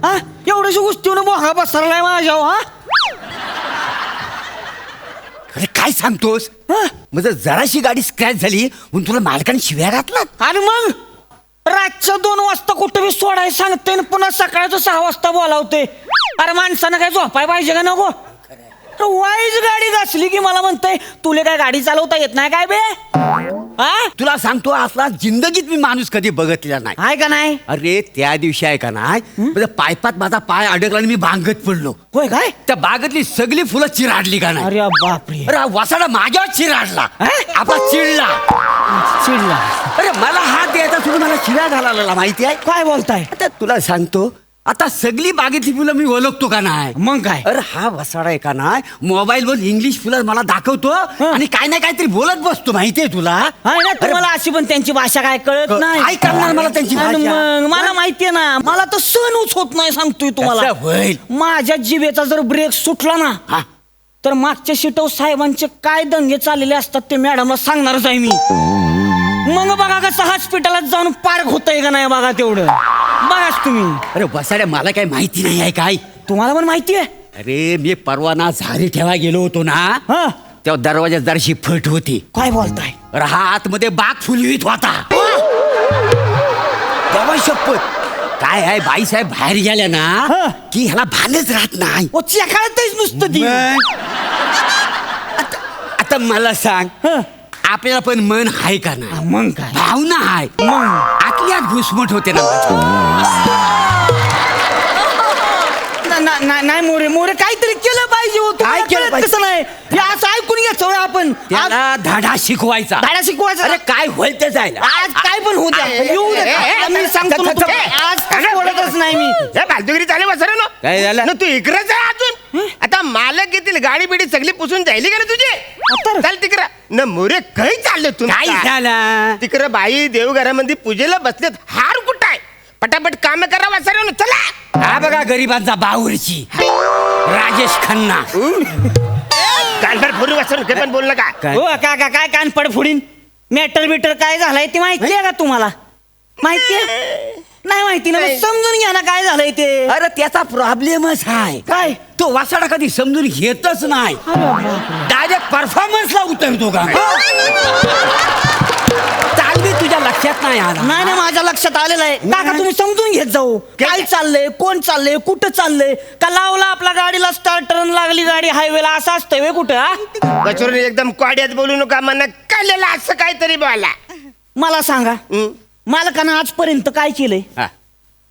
हा एवढ्याशा गोष्टीनं मोहा पसरलाय माझ्या हा अरे काय सांगतोस म्हणजे जराशी गाडी स्क्रॅच झाली म्हणून तुला मालकाने शिव्या घातला. आणि मग रातच्या 2 वाजता कुठे बी सोडाय सांगते पुन्हा सकाळचं 6 वाजता बोलावते. अरे माणसानं काय झोपाय पाहिजे का नको. वाईज गाडी घासली की मला म्हणतंय तुला काय गाडी चालवता येत नाही काय बे. हा तुला सांगतो असला जिंदगीत मी माणूस कधी बघितलेला नाही. आहे का नाही. अरे त्या दिवशी आहे का नाही म्हणजे पायपात माझा पाय अडकला आणि मी भांगत पडलो. होय काय. त्या बागेतली सगळी फुलं चिराडली का नाही. अरे बापरे. अरे वसाडा माझ्यावर चिराडला आपला चिडला. अरे मला हात द्यायचा सोडून मला शिव्या घालायला माहिती आहे. काय बोलताय. आता तुला सांगतो आता सगळी बागेतली फुलं मी ओळखतो का नाही. मग काय. अरे हा वसाडा आहे का नाही मोबाईल वर इंग्लिश फुलं मला दाखवतो आणि काय नाही काहीतरी बोलत बसतो माहितीये तुला. तुम्हाला अशी पण त्यांची भाषा काय कळत नाही. काय करणार मला त्यांची आणि भाषा. मग मला माहितीये ना मला तर सहनच होत नाही सांगतोय तुम्हाला. कसं होईल? माझ्या जिभेचा जर ब्रेक सुटला ना हा तर मागच्या शिटव साहेबांचे काय दंगे चाललेले असतात ते मॅडमला सांगणारच आहे मी. मग बघा कसं हॉस्पिटलात जाऊन पार्क होतंय का नाही बघा तेवढं बघाच तुम्ही. अरे वसाड्या मला काय माहिती नाही आहे काय. तुम्हाला पण माहिती आहे. अरे मी परवा ना झारी ठेवा गेलो होतो ना तेव्हा दरवाजात जराशी फट होती. काय बोलताय. अरे हा आतमध्ये बाग फुलवीत होता. तेव्हा शपथ काय आहे बाईसाहेब बाहेर गेल्या ना की ह्याला भानच राहत नाही. काळातच नुसतं ती. आता मला सांग आपल्याला पण मन आहे का नाही. मग काय भावना आहे मग आतल्यात घुसमट होते ना. नाही मोरे मोरे काहीतरी केलं पाहिजे होतं. काय केलं पाहिजे? तसं नाही हे असं ऐकून घ्यायचं होय आपण. त्याला धडा शिकवायचा. धडा शिकवायचा. अरे काय होईल ते जायला आज काय पण होत येऊ दे. मी सांगतो ना तुला, आज काय बोलतच नाही मी. फालतुगिरी चालू बसर ना काय झालं? तू इकडेच आहे अजून. आता मालक येतील गाडी बिडी सगळी पुसून जायली का रे तुझी. चाल तिकडं न मोरे काही चाललं तू. काय झालं तिकडं बाई देवघरामध्ये पूजेला बसलेत. हार कुठं आहे पटापट काम करा वासर चला. हा बघा गरिबांचा बावरची राजेश खन्ना. कानभर फोडू वासर काही पण बोल नका. काय? हो काका काय कान पड फोडीन. मॅटर बिटर काय झालंय ते माहितीये का तुम्हाला. माहितीये नाही माहिती ना. नाही. समजून घ्या ना काय झालंय ते. अरे त्याचा प्रॉब्लेमच आहे काय तो वासाडा कधी समजून घेतच नाही. डायरेक्ट परफॉर्मन्सला उतरतो का. चालवी तुझ्या लक्षात नाही आला. नाही ना माझ्या लक्षात आलेलं आहे. काका तुम्ही समजून घेत जाऊ काय चाललंय कोण चाललंय कुठं चाललंय. का लावला आपला गाडीला स्टार्टर लागली गाडी हायवेला असं असतंय वे कुठं. बचून एकदम क्वाड्यात बोलू नका मना कळलेलं असं काहीतरी बोला. मला सांगा मालकानं आजपर्यंत काय केलंय. हा.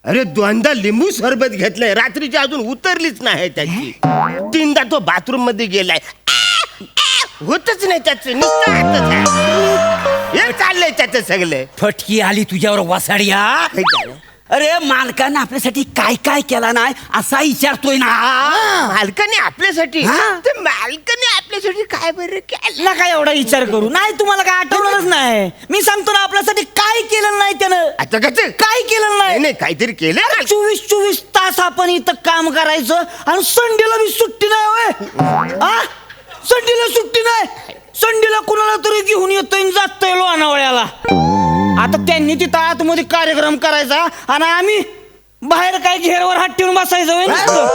अरे 2दा लिंबू सरबत घेतलंय रात्रीची अजून उतरलीच नाही त्याची. 3दा तो बाथरूम मध्ये गेलाय होतच नाही त्याचं नुसतं हातच आहे. हे चाललंय त्याचं सगळं. फटकी आली तुझ्यावर वासाडिया. अरे मालकानं आपल्यासाठी काय काय केला नाही असा विचारतोय ना. मालकाने आपल्यासाठी हा? तर मालकाने आपल्यासाठी काय बरं केलं. ना काय एवढा विचार करू नाही तुम्हाला काय आठवणारच नाही. मी सांगतो ना आपल्यासाठी काय केलं नाही त्यानं. आता कसं काय केलं नाही. नाही काहीतरी केलं. 24 तास आपण इथं काम करायचं आणि संडेला बी सुट्टी नाही होय. हा संडेला सुट्टी नाही. संडेला कुणाला तरी घेऊन येतोय जातोय लोणावळ्याला. आता त्यांनी तिथं आतमध्ये कार्यक्रम करायचा आणि आम्ही बाहेर काय घेरवर हात ठेवून बसायचं होय नुसतं.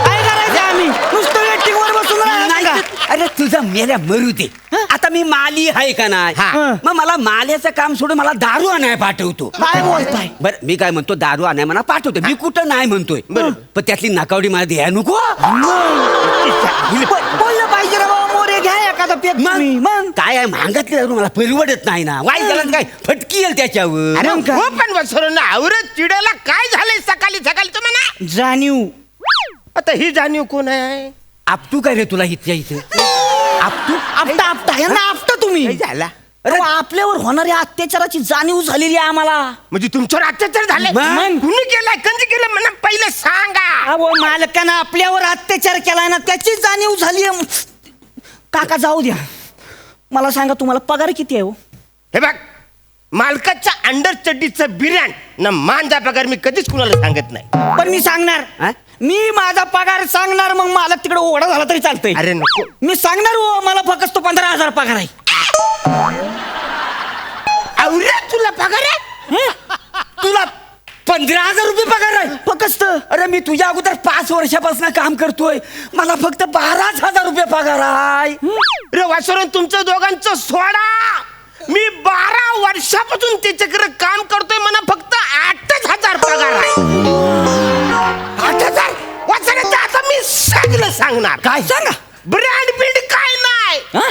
काय करायचं आम्ही नुसतं वेटिंग वर बसून राहायचं का? अरे तुझा मेल्या मरू दे. आता मी माली आहे का नाही. मग मला माल्याचं काम सोडून मला दारू आणाय पाठवतो. काय बोलताय. बरं मी काय म्हणतो दारू आणाय मला पाठवतो. मी कुठं नाही म्हणतोय पण त्यातली नकावडी मला द्या नको. बोललं पाहिजे रे बाबा मोरे घ्या एखादा पेट मग काय आहे महागातली दारू मला परवडत नाही ना. वाईट झालं काय फटकी येईल त्याच्यावर. अरे मग काय? हो पण वसरून आवरत चिडायला काय झालंय सकाळी सकाळी म्हणा. जाणीव. आता ही जाणीव कोण आहे. आपटू काय रे तुला इथल्या इथे आपटू आपटा आपटा यांना आपटा तुम्ही. काय झाला अरे आपल्यावर होणाऱ्या अत्याचाराची जाणीव झालेली आहे आम्हाला. म्हणजे तुमच्यावर अत्याचार झाले. मग? कुणी केलाय कंदी केलं म्हणा पहिले सांगा. अहो मालकानं आपल्यावर अत्याचार केलाय ना त्याची जाणीव झाली. काका जाऊ द्या मला सांगा तुम्हाला पगार किती आहे हो. हे बघ मालकाच्या अंडर चड्डीचं बिर्याण ना मांजा पगार मी कधीच कुणाला सांगत नाही. पण मी सांगणार. हा? मी माझा पगार सांगणार मग मला तिकडे ओढा झाला तरी चालतंय. अरे नको. मी सांगणार हो मला फक्त 15,000 पगार आहे. आवरे तुला पगार आहे. तुला 15,000 रुपये पगार आहे फक्त अरे मी तुझ्या अगोदर 5 वर्षापासून काम करतोय मला फक्त 12,000 रुपये पगार आहे रे वासुराव तुमचं दोघांचं सोडा मी 12 वर्षापासून त्याच्याकडे काम करतोय मला फक्त 8,000 पगार आहे 8,000 वासुराव आता मी सगळं सांगणार काय सांगा ब्रँड बिल्ड काय नाही हा?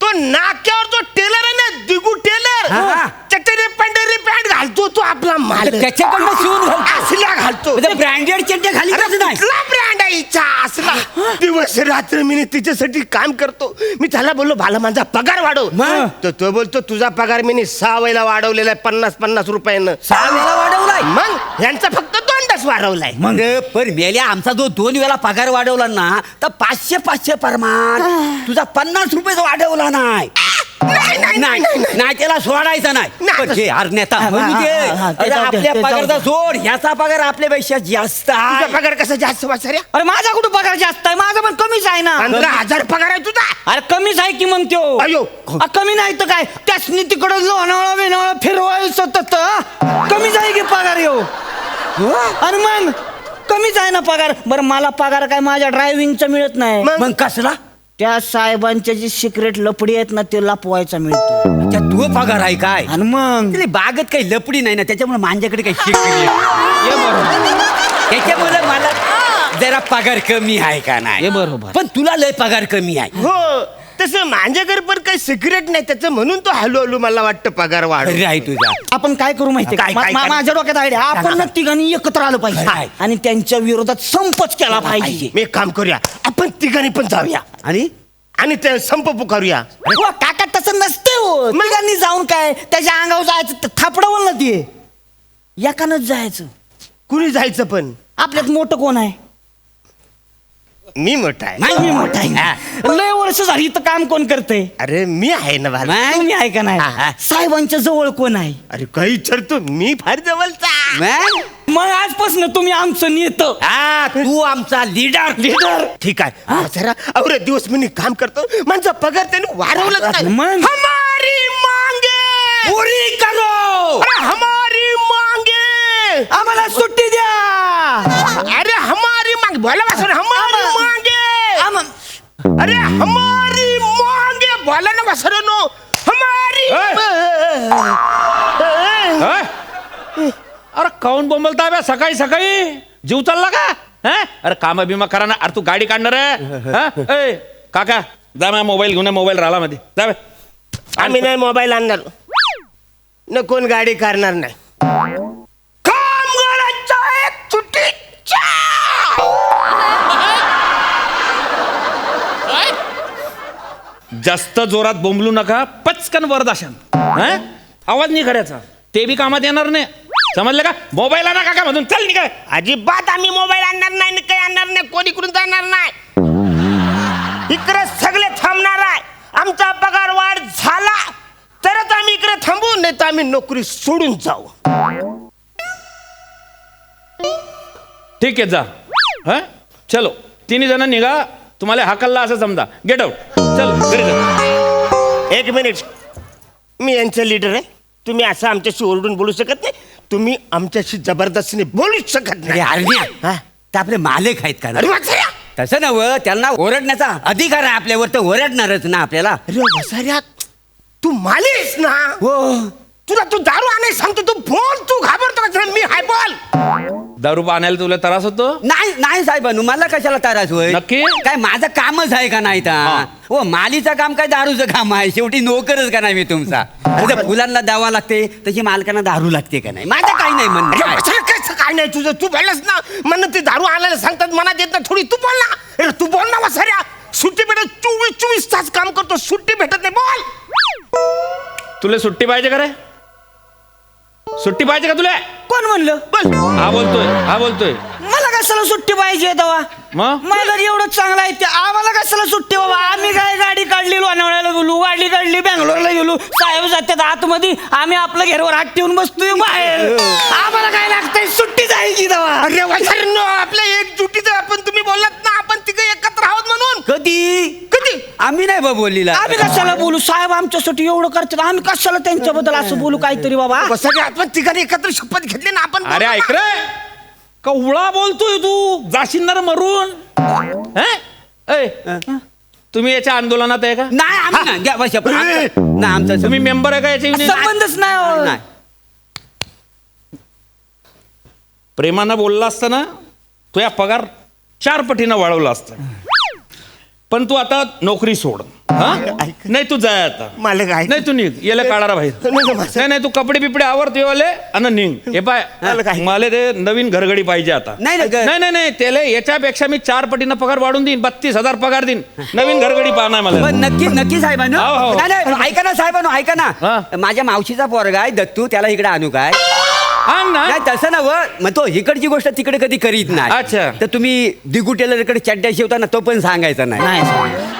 तो नाक्यावर जो टेलर आहे ना दिगू टेलर हा. चटरी पंढरी पॅन्ट घालतो तो आपला माल त्याच्याकडनं शिवून घालतो असला घालतो ब्रँडेड चेंटे खाली अरे कसं नाही कुठला ब्रँड आहे हिचा असला दिवस रात्र मी तिच्यासाठी काम करतो मी त्याला बोललो भाला माझा पगार वाढव मग? तर तो बोलतो तुझा पगार मी 6 वेळेला वाढवलेला आहे 50-50 रुपयानं 6 वेळा वाढवलाय मग यांचा फक्त 2च वाढवलाय मग पण मेल्या आमचा जो 2 वेळा पगार वाढवला ना तर 500 परमान तुझा 50 रुपये वाढवला नाही नाही त्याला सोडायचं नाही नाही. पण हे हरण्याचा हा, म्हणू दे. हा, हा, ते अरे जाऊ दे, आपल्या ते जाऊ पगारचा दे. सोड ह्याचा पगार आपल्यापेक्षा जास्त तुझा आहे पगार कसा जास्त वाचाऱ्या अरे माझा कुठं पगार जास्त आहे माझा पण कमीच आहे ना 15,000 पगार आहे तुझा अरे कमीच आहे की म्हणतो अयो. कमी नाही तर काय त्यासनी तिकडं लोणावळा बिनावळा फिरवायचं सतत कमीच आहे की पगार येऊ आणि मग कमीच आहे ना पगार बरं मला पगार काय माझ्या ड्रायव्हिंगचा मिळत नाही मग कसला त्या साहेबांच्या जी सिक्रेट लपडी आहेत ना ते लपवायचा मिळतो त्या तू पगार आहे काय आणि मग तिला बागत काही लपडी नाही ना त्याच्यामुळे माझ्याकडे काही शिकली हे बरोबर त्याच्यामुळे मला जरा पगार कमी आहे का नाही हे बरोबर. पण तुला लय पगार कमी आहे हो तसं माझ्याकडे पण काही सिक्रेट नाही त्याचं म्हणून तो हळूहळू मला वाटतं पगार वाढ अरे आहे तुझा आपण काय करू माहिती काय- काय- काय- माझ्या डोक्यात आयडिया आपण ना तिघांनी एकत्र आलं काय? पाहिजे आणि त्यांच्या विरोधात संपच केला पाहिजे मी एक काम करूया आपण तिघांनी पण जाऊया आणि ते संप पुकारूया हो, काका तसं नसते हो तिघांनी जाऊन काय त्याच्या अंगावर जायचं थापडवल ना ते एकानंच जायचं कुणी जायचं पण आपल्यात मोठं कोण आहे मी मोठा आहे नाही मी मोठा आहे लय वर्ष झाली इथं काम कोण करतंय अरे मी आहे ना बाला तुम्ही आहे का नाही साहेबांच्या जवळ कोण आहे अरे काही विचारतो मी फार जवळचा मग आजपासून तुम्ही आमचं नेत तू आमचा लीडर ठीक आहे जरा अवरे दिवस मी काम करतो माझा पगार त्याने वाढवलाच नाही मग? हमारी मांगे पुरी करो अरे हमारी मांगे आम्हाला सुट्टी द्या अरे हमारी मांगे बोला वासुदेव, हमारी मांगे अरे हमारी मांगे बोला ना वासुदेव, हमारी अरे काऊन बोंबलताय बे सकाळी सकाळी जीव चालला का हा? अरे काम बिमा करा ना अरे तू गाडी काढणार आहे हा? ए, काका जा माझा मोबाईल घेऊन मोबाईल राहिला मध्ये जा बे. आम्ही नाही मोबाईल आणणार न कोण गाडी करणार नाही कामगारांच्या एक सुट्टीच्या जास्त जोरात बोंबलू नका पचकन वरदाशन हा? आवाज नाही करायचा ते बी कामात येणार नाही समजलं का मोबाईल आणा काका मधून चल निघाय अजिबात आम्ही मोबाईल आणणार नाही न काही आणणार नाही कोणी इकडून जाणार नाही इकडे सगळे थांबणार आहे आमचा पगार वाढ झाला तरच आम्ही इकडे थांबू नाही तर आम्ही नोकरी सोडून जाऊ ठीक आहे जा हा चलो तिन्ही जण निघा तुम्हाला हाकलला असं समजा गेट आउट चल घरी जा. एक मिनिट मी यांचं लीडर आहे तुम्ही असं आमच्याशी ओरडून बोलू शकत नाही तुम्ही आमच्याशी जबरदस्तीने बोलूच शकत अरे नाही हरण्या हा? ते आपले मालक आहेत का ना अरे वासऱ्या! तसं नव्ह त्यांना ओरडण्याचा अधिकार आहे आपल्यावर तर ओरडणारच ना आपल्याला अरे वसाऱ्या तू मालीस ना हो तुला तू दारू आणायला सांगतो तू बोल तू घाबरतो का मी हाय बोल दारू आणायला तुला त्रास होतो नाही नाही साहेबांनो मला कशाला त्रास होय नक्की? काय माझं कामच आहे का नाही हा. हो मालीचं काम काय दारूचं काम आहे शेवटी नोकरच का नाही मी तुमचा जसं फुलांना द्यावा लागते तशी मालकांना दारू लागते का नाही माझं काही नाही म्हणणं अरे काय. वसाऱ्या, काय काय नाही तुझं तू बोललास ना म्हणून ते दारू आणायला सांगतात मनात येत ना थोडी तू बोल ना अरे तू बोल ना वसाऱ्या सुट्टी भेटत 24 तास काम करतो सुट्टी भेटत नाही बोल तुला सुट्टी पाहिजे का रे सुट्टी पाहिजे का तुला कोण म्हणलं हा बोलतोय मला कशाला सुट्टी पाहिजे तेव्हा मग? मला एवढं चांगलं आहे ते आम्हाला कशाला सुट्टी बाबा आम्ही काय गाडी काढली लोणावळ्याला गेलो गाडी काढली बँगलोरला गेलो साहेब जातात आतमध्ये आम्ही आपलं घेरवर हात ठेवून बसतोय बाहेर आम्हाला काय लागतंय सुट्टी जायची तेव्हा अरे वसाऱ्यांनो आपल्या एकजुटीचं आपण तुम्ही बोललात ना आपण तिघे एकत्र आहोत म्हणून कधी कधी आम्ही नाही बा बोललीला आम्ही कशाला बोलू साहेब आमच्यासाठी एवढं करतात आम्ही कशाला त्यांच्याबद्दल असं बोलू काहीतरी बाबा सगळे आपण तिघांनी एकत्र शपथ घेतली ना आपण अरे ऐक रे कवळा बोलतोय तू जाशील ना रे मरून हैं? ऐ, तुम्ही याच्या आंदोलनात आहे का नाही आम्ही नाही द्या बा शपथ नाही आमचं तुम्ही मेंबर आहे का याच्या युनियन? संबंधच नाही हो. नाही प्रेमानं बोलला असता ना तुझ्या पगार 4 पटीनं वाढवला असता पण तू आता नोकरी सोड हा? नाही तू जाय आता मालक आहे नाही तू निघ याला काढा बाहेर नाही नाही तू कपडे बिपडे आवरते वाले आणि निघ हे पाय मला ते नवीन घरगडी पाहिजे आता नाही, नाही, नाही नाही नाही त्याला याच्यापेक्षा मी 4 पटीनं पगार वाढून देईन 32,000 पगार देईन नवीन घरगडी पाहणार मला पण नक्की नक्की साहेबांनो हो, हो. नाही नाही ऐका ना साहेबांनो ऐका हा. ना माझ्या मावशीचा पोरगा आहे दत्तू त्याला इकडे आणू काय हा ना नाही तसं ना मग तो इकडची गोष्ट तिकडे कधी करीत नाही अच्छा. तर तुम्ही दिगू टेलरकडे चड्ड्या शिवताना तो पण सांगायचा नाही नाही साहेब.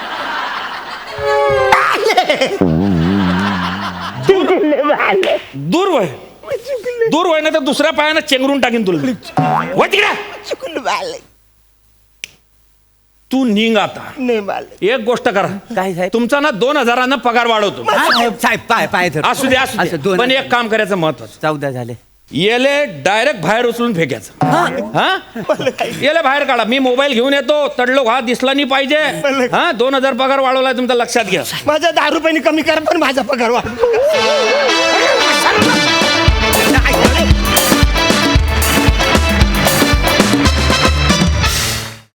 दूर वय ना तर दुसऱ्या पायानं चेंगरून टाकीन तुला वळ तिकडे तू निघ आता नाही मालक एक गोष्ट करा काय साहेब तुमचा ना 2,000 पगार वाढवतो साहेब पाय पाय धर. असू दे असू असं दे दोन- पण एक काम करायचं महत्वाचं 14 झाले येले डायरेक्ट बाहेर उचलून फेकायचं हा येले बाहेर काढा मी मोबाईल घेऊन येतो तडलोक हा दिसला नाही पाहिजे हा 2,000 पगार वाढवलाय तुमचा लक्षात घ्या माझा 10 रुपयांनी कमी करा पण माझा पगार वाढ